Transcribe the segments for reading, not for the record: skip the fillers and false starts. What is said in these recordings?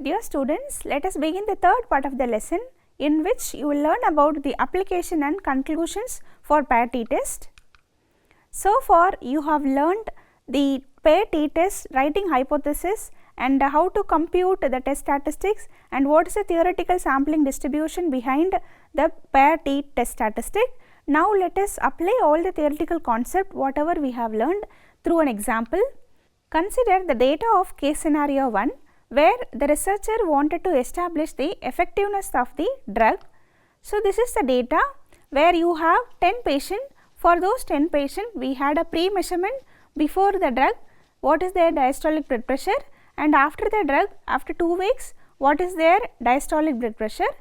Dear students, let us begin the third part of the lesson, in which you will learn about the application and conclusions for pair t-test. So far you have learned the pair t-test writing hypothesis and how to compute the test statistics and what is the theoretical sampling distribution behind the pair t-test statistic. Now let us apply all the theoretical concept whatever we have learned through an example. Consider the data of case scenario 1, where the researcher wanted to establish the effectiveness of the drug. So, this is the data where you have 10 patients. For those 10 patients, we had a pre-measurement before the drug, what is their diastolic blood pressure, and after the drug, after 2 weeks, what is their diastolic blood pressure.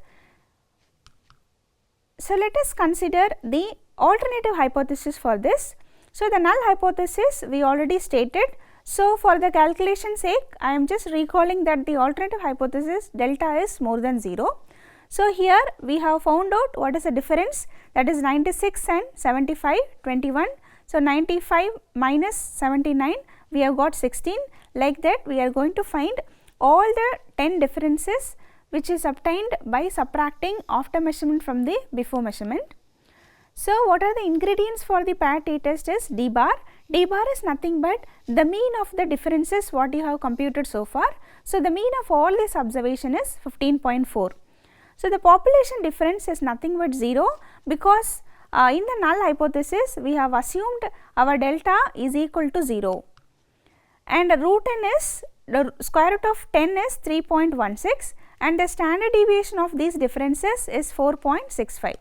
So, let us consider the alternative hypothesis for this. So, the null hypothesis we already stated. So, for the calculation sake, I am just recalling that the alternative hypothesis delta is more than 0. So, here we have found out what is the difference, that is 96 and 75, 21. So, 95 minus 79, we have got 16. Like that, we are going to find all the 10 differences which is obtained by subtracting after measurement from the before measurement. So, what are the ingredients for the pair t-test is d bar. D bar is nothing but the mean of the differences what you have computed so far. So, the mean of all this observation is 15.4. So, the population difference is nothing but 0, because in the null hypothesis we have assumed our delta is equal to 0, and root n is the square root of 10 is 3.16, and the standard deviation of these differences is 4.65.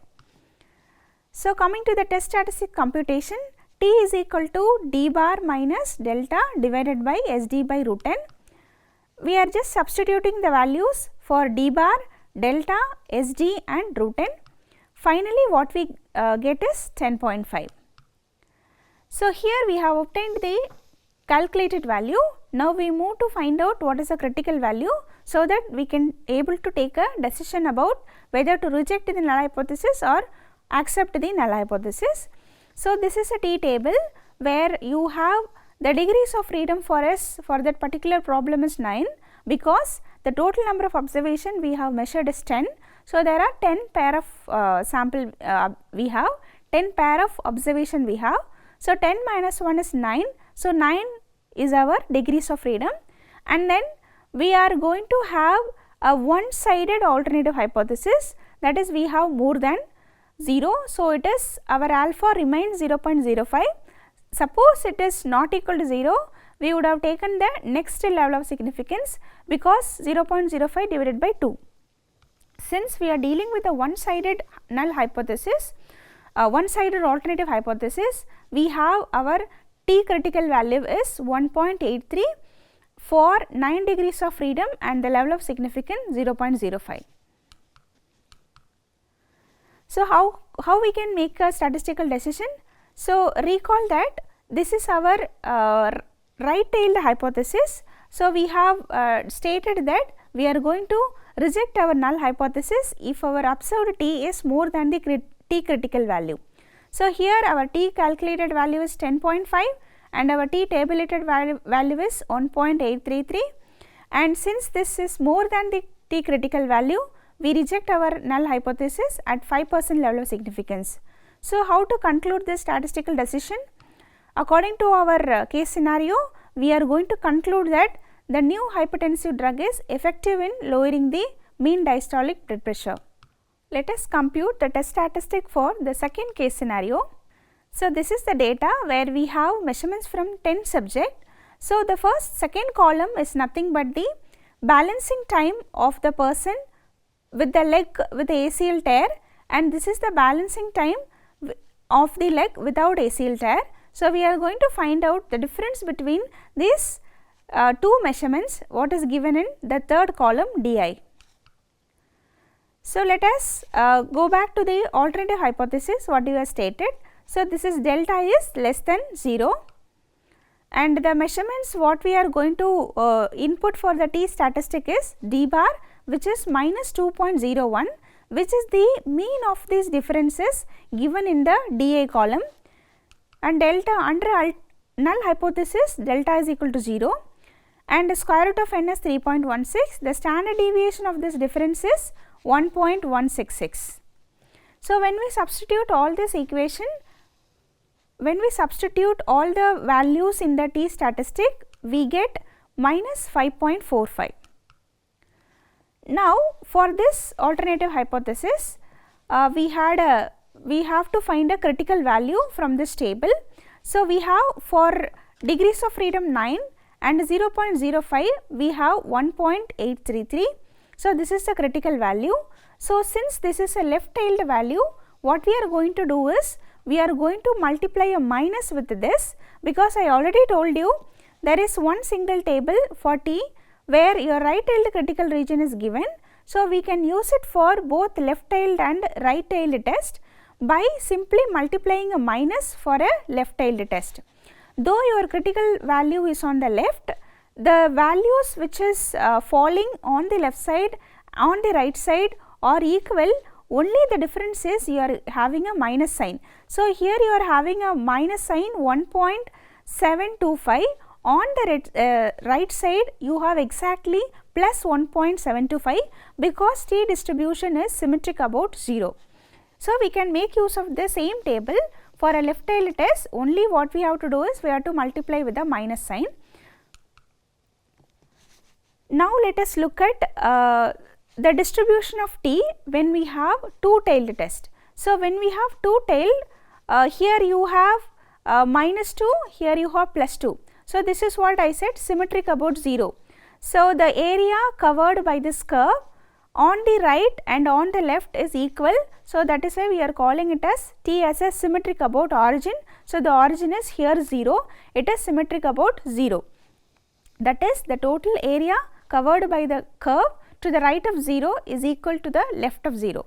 So, coming to the test statistic computation, t is equal to d bar minus delta divided by sd by root n. We are just substituting the values for d bar, delta, sd and root n. Finally, what we get is 10.5. So, here we have obtained the calculated value. Now, we move to find out what is the critical value, so that we can able to take a decision about whether to reject the null hypothesis or accept the null hypothesis. So, this is a t table where you have the degrees of freedom for us for that particular problem is 9, because the total number of observation we have measured is 10. So, there are 10 pair of sample we have 10 pair of observation we have. So, 10 minus 1 is 9. So, 9 is our degrees of freedom, and then we are going to have a one-sided alternative hypothesis, that is we have more than 0. So, it is our alpha remains 0.05. Suppose it is not equal to 0, we would have taken the next level of significance, because 0.05 divided by 2. Since we are dealing with a one-sided null hypothesis, one-sided alternative hypothesis, we have our t critical value is 1.83 for 9 degrees of freedom and the level of significance 0.05. So, how we can make a statistical decision? So, recall that this is our right-tailed hypothesis. So, we have stated that we are going to reject our null hypothesis if our observed t is more than the t critical value. So, here our t calculated value is 10.5 and our t tabulated value is 1.833, and since this is more than the t critical value, we reject our null hypothesis at 5% level of significance. So, how to conclude this statistical decision? According to our case scenario, we are going to conclude that the new hypertensive drug is effective in lowering the mean diastolic blood pressure. Let us compute the test statistic for the second case scenario. So, this is the data where we have measurements from 10 subjects. So, the second column is nothing but the balancing time of the person with the leg with the ACL tear, and this is the balancing time of the leg without ACL tear. So, we are going to find out the difference between these two measurements, what is given in the third column di. So, let us go back to the alternative hypothesis what you have stated. So, this is delta is less than 0, and the measurements what we are going to input for the t statistic is d bar, which is minus 2.01, which is the mean of these differences given in the dA column, and delta under null hypothesis delta is equal to 0, and the square root of n is 3.16. The standard deviation of this difference is 1.166. So, when we substitute all this equation, when we substitute all the values in the t statistic, we get minus 5.45. Now, for this alternative hypothesis, we have to find a critical value from this table. So, we have for degrees of freedom 9 and 0.05, we have 1.833. So, this is the critical value. So, since this is a left tailed value, what we are going to do is, we are going to multiply a minus with this, because I already told you there is one single table for t where your right tailed critical region is given. So, we can use it for both left tailed and right tailed test by simply multiplying a minus for a left tailed test. Though your critical value is on the left, the values which is falling on the left side, on the right side are equal, only the difference is you are having a minus sign. So, here you are having a minus sign 1.725, on the right side you have exactly plus 1.725, because t distribution is symmetric about 0. So, we can make use of the same table for a left tailed test. Only what we have to do is, we have to multiply with a minus sign. Now, let us look at the distribution of t when we have two tailed test. So, when we have two tailed, here you have minus 2, here you have plus 2. So, this is what I said, symmetric about 0. So, the area covered by this curve on the right and on the left is equal. So, that is why we are calling it as t as a symmetric about origin. So, the origin is here 0, it is symmetric about 0. That is, the total area covered by the curve to the right of 0 is equal to the left of 0.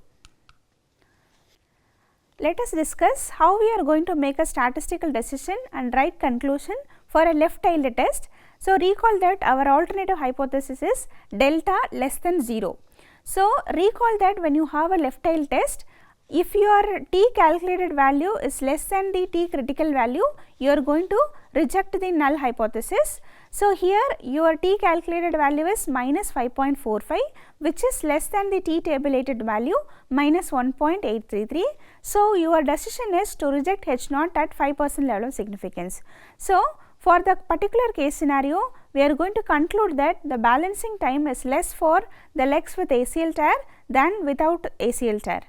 Let us discuss how we are going to make a statistical decision and write conclusion for a left tailed test. So, recall that our alternative hypothesis is delta less than 0. So, recall that when you have a left tailed test, if your t calculated value is less than the t critical value, you are going to reject the null hypothesis. So, here your t calculated value is minus 5.45, which is less than the t tabulated value minus 1.833. So, your decision is to reject H naught at 5% level of significance. So, for the particular case scenario, we are going to conclude that the balancing time is less for the legs with ACL tear than without ACL tear.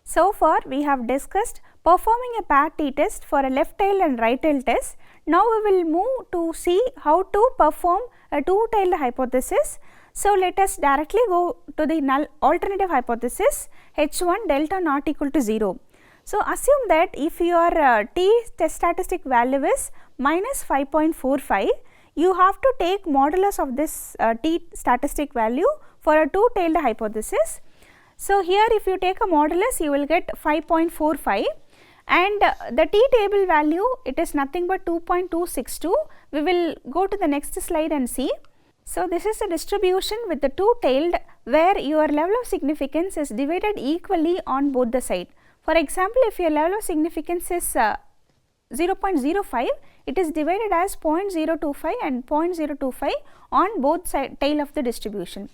So far, we have discussed performing a paired t-test for a left tail and right tail test. Now, we will move to see how to perform a two-tailed hypothesis. So, let us directly go to the null alternative hypothesis H1 delta not equal to 0. So, assume that if your t test statistic value is minus 5.45, you have to take modulus of this t statistic value for a two-tailed hypothesis. So, here if you take a modulus, you will get 5.45, and the t table value, it is nothing but 2.262. We will go to the next slide and see. So, this is a distribution with the two-tailed where your level of significance is divided equally on both the sides. For example, if your level of significance is 0.05, it is divided as 0.025 and 0.025 on both side tail of the distribution.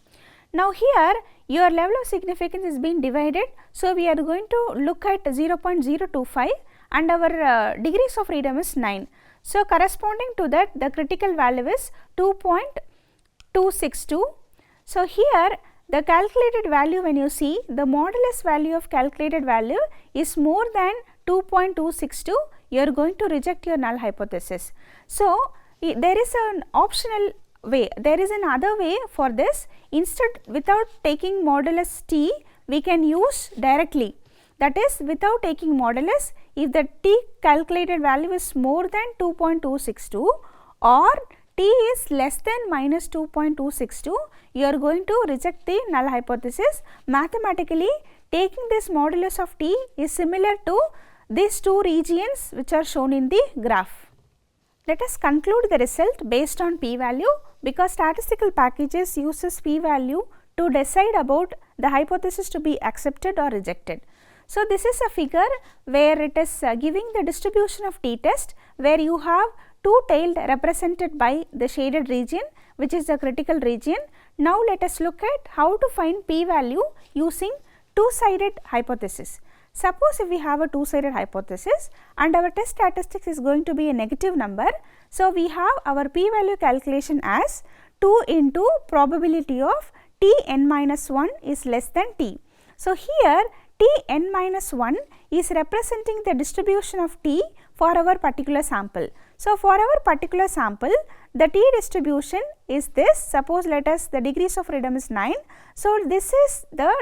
Now, here your level of significance is being divided. So, we are going to look at 0.025 and our degrees of freedom is 9. So, corresponding to that, the critical value is 2.262. So, here the calculated value, when you see the modulus value of calculated value is more than 2.262, you are going to reject your null hypothesis. So, there is an optional way, there is another way for this. Instead, without taking modulus t, we can use directly, that is without taking modulus, if the t calculated value is more than 2.262 or t is less than minus 2.262, you are going to reject the null hypothesis. Mathematically, taking this modulus of t is similar to these two regions which are shown in the graph. Let us conclude the result based on p-value, because statistical packages uses p-value to decide about the hypothesis to be accepted or rejected. So, this is a figure where it is giving the distribution of t-test, where you have two-tailed represented by the shaded region, which is the critical region. Now let us look at how to find p-value using two-sided hypothesis. Suppose if we have a two-sided hypothesis and our test statistics is going to be a negative number, so we have our p-value calculation as 2 into probability of t n minus 1 is less than t. So here t n minus 1 is representing the distribution of t for our particular sample. So for our particular sample, the t distribution is this. Suppose let us, the degrees of freedom is 9. So this is the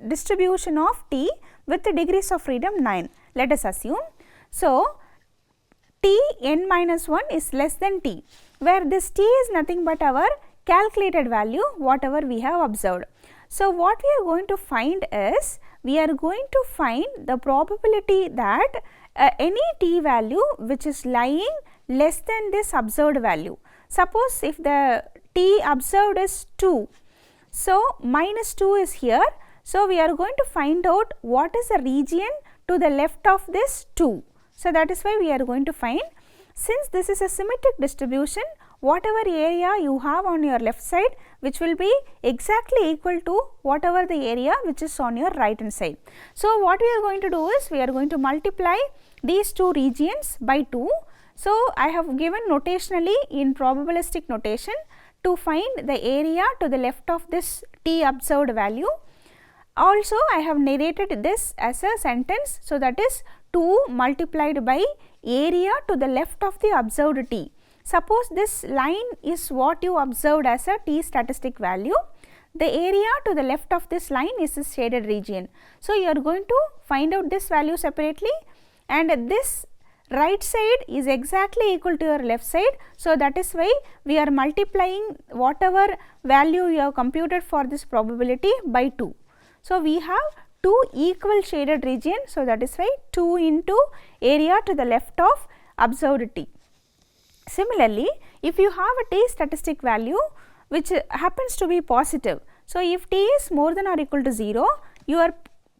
distribution of t with the degrees of freedom 9, let us assume. So t n minus 1 is less than t, where this t is nothing but our calculated value, whatever we have observed. So what we are going to find is, we are going to find the probability that any t value which is lying less than this observed value. Suppose if the t observed is 2, so minus 2 is here. So we are going to find out what is the region to the left of this 2. So that is why we are going to find, since this is a symmetric distribution, whatever area you have on your left side, which will be exactly equal to whatever the area which is on your right hand side. So what we are going to do is, we are going to multiply these two regions by 2. So I have given notationally in probabilistic notation to find the area to the left of this t observed value. Also I have narrated this as a sentence, so that is 2 multiplied by area to the left of the observed t. Suppose this line is what you observed as a t statistic value, the area to the left of this line is this shaded region. So you are going to find out this value separately, and this right side is exactly equal to your left side. So that is why we are multiplying whatever value you have computed for this probability by 2. So we have two equal shaded region, so that is why 2 into area to the left of observed t. Similarly, if you have a t statistic value which happens to be positive, so if t is more than or equal to 0, your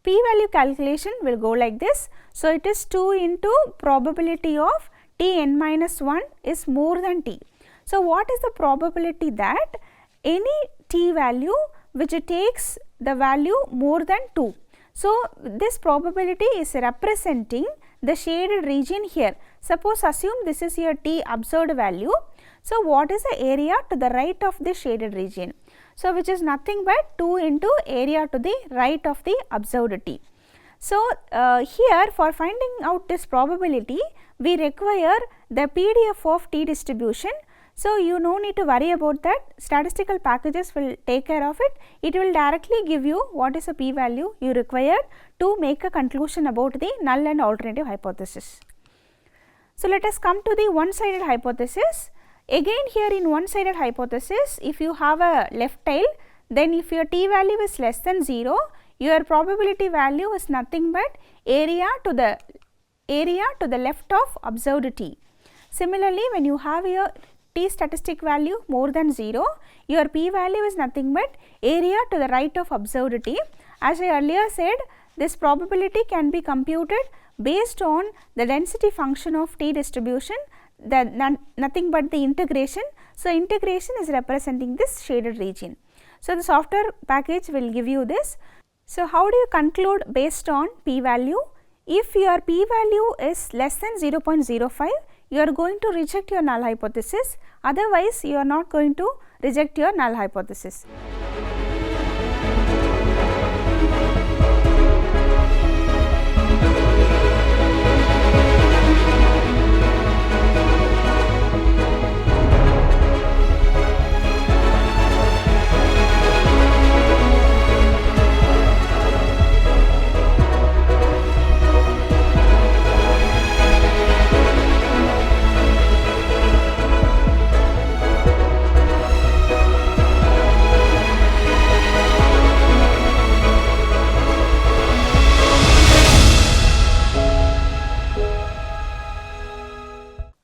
p-value calculation will go like this. So it is 2 into probability of t n minus 1 is more than t. So what is the probability that any t value which takes the value more than 2? So this probability is representing the shaded region here. Suppose assume this is your t observed value. So what is the area to the right of the shaded region? So which is nothing but 2 into area to the right of the observed t. So here for finding out this probability, we require the PDF of t distribution. So you no need to worry about that, statistical packages will take care of it. It will directly give you what is the p-value you require to make a conclusion about the null and alternative hypothesis. So let us come to the one-sided hypothesis. Again here in one-sided hypothesis, if you have a left tail, then if your t value is less than 0, your probability value is nothing but area to the left of observed t. Similarly, when you have your t statistic value more than 0, your p value is nothing but area to the right of observed t. As I earlier said, this probability can be computed based on the density function of t distribution, nothing but the integration. So integration is representing this shaded region. So the software package will give you this. So how do you conclude based on p value? If your p value is less than 0.05, you are going to reject your null hypothesis, otherwise you are not going to reject your null hypothesis.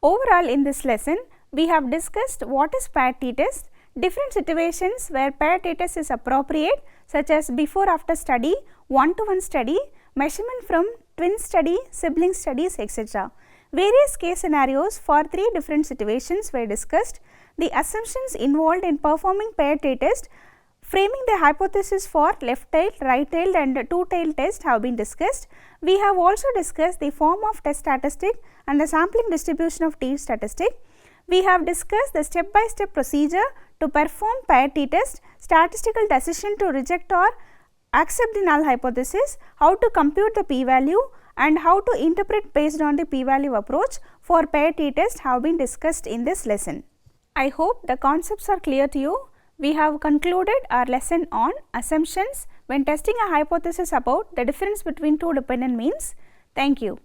Overall, in this lesson, we have discussed what is paired t-test, different situations where paired t-test is appropriate, such as before-after study, one-to-one study, measurement from twin study, sibling studies, etc. Various case scenarios for 3 different situations were discussed. The assumptions involved in performing paired t-test, framing the hypothesis for left-tailed, right-tailed and two-tailed test have been discussed. We have also discussed the form of test statistic and the sampling distribution of t statistic. We have discussed the step-by-step procedure to perform paired t-test, statistical decision to reject or accept the null hypothesis, how to compute the p-value and how to interpret based on the p-value approach for paired t-test have been discussed in this lesson. I hope the concepts are clear to you. We have concluded our lesson on assumptions when testing a hypothesis about the difference between two dependent means. Thank you.